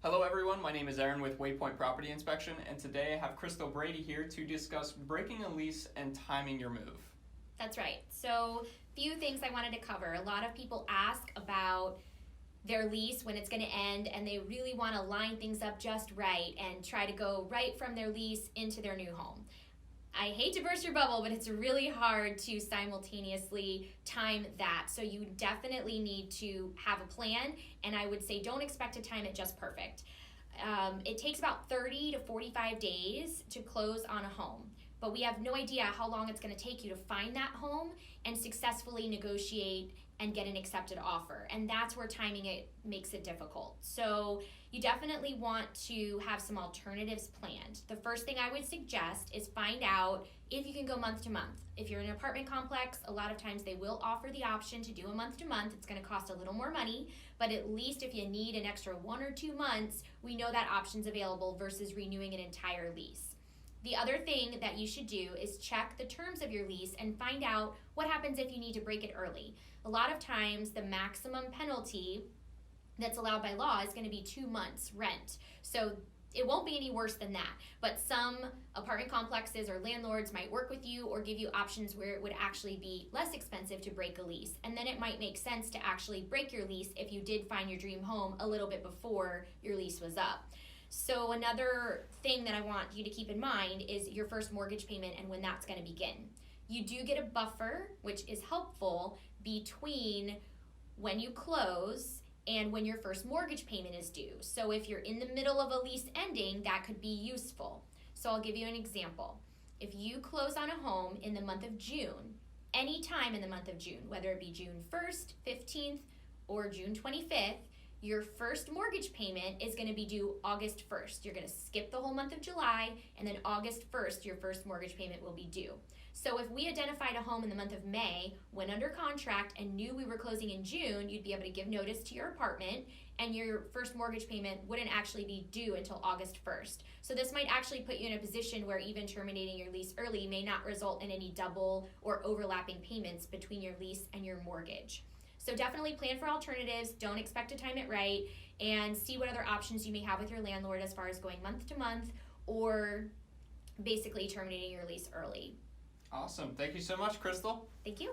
Hello everyone, my name is Aaron with Waypoint Property Inspection, and today I have Crystal Brady here to discuss breaking a lease and timing your move. That's right. So, few things I wanted to cover. A lot of people ask about their lease when it's going to end, and they really want to line things up just right and try to go right from their lease into their new home. I hate to burst your bubble, but it's really hard to simultaneously time that. So you definitely need to have a plan, and I would say don't expect to time it just perfect. It takes about 30 to 45 days to close on a home, but we have no idea how long it's going to take you to find that home and successfully negotiate and get an accepted offer. And that's where timing it makes it difficult. So you definitely want to have some alternatives planned. The first thing I would suggest is find out if you can go month to month. If you're in an apartment complex, a lot of times they will offer the option to do a month to month. It's going to cost a little more money, but at least if you need an extra 1 or 2 months, we know that option's available versus renewing an entire lease. The other thing that you should do is check the terms of your lease and find out what happens if you need to break it early. A lot of times the maximum penalty that's allowed by law is going to be 2 months rent. So it won't be any worse than that. But some apartment complexes or landlords might work with you or give you options where it would actually be less expensive to break a lease. And then it might make sense to actually break your lease if you did find your dream home a little bit before your lease was up. So another thing that I want you to keep in mind is your first mortgage payment and when that's going to begin. You do get a buffer, which is helpful, between when you close and when your first mortgage payment is due. So if you're in the middle of a lease ending, that could be useful. So I'll give you an example. If you close on a home in the month of June, any time in the month of June, whether it be June 1st, 15th, or June 25th, your first mortgage payment is going to be due August 1st. You're going to skip the whole month of July, and then August 1st, your first mortgage payment will be due. So if we identified a home in the month of May, went under contract, and knew we were closing in June, you'd be able to give notice to your apartment, and your first mortgage payment wouldn't actually be due until August 1st. So this might actually put you in a position where even terminating your lease early may not result in any double or overlapping payments between your lease and your mortgage. So definitely plan for alternatives, don't expect to time it right, and see what other options you may have with your landlord as far as going month to month or basically terminating your lease early. Awesome. Thank you so much, Crystal. Thank you.